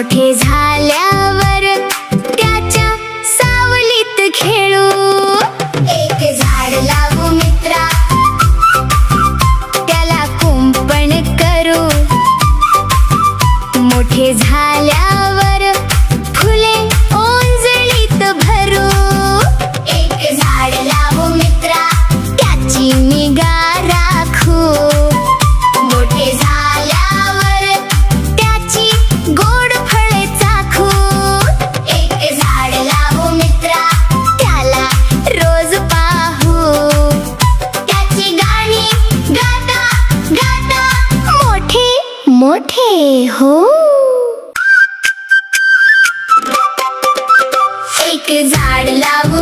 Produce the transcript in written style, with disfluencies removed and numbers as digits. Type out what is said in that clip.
मोठे झाल्यावर त्याच्या सावलीत खेळू. एक झाड लावू मित्रा, त्याला कुंपण करू. मोठे झाल्यावर फुले ओंजळीत भरू. एक झाड लावू मित्रा, त्याची निगा राखू. मोठे झाल्यावर त्याची गोड फळे चाखू. एक झाड लावू मित्रा, त्याला रोज पाहू. त्याची गाणी गाता गाता मोठे मोठे हो. एक झाड लावू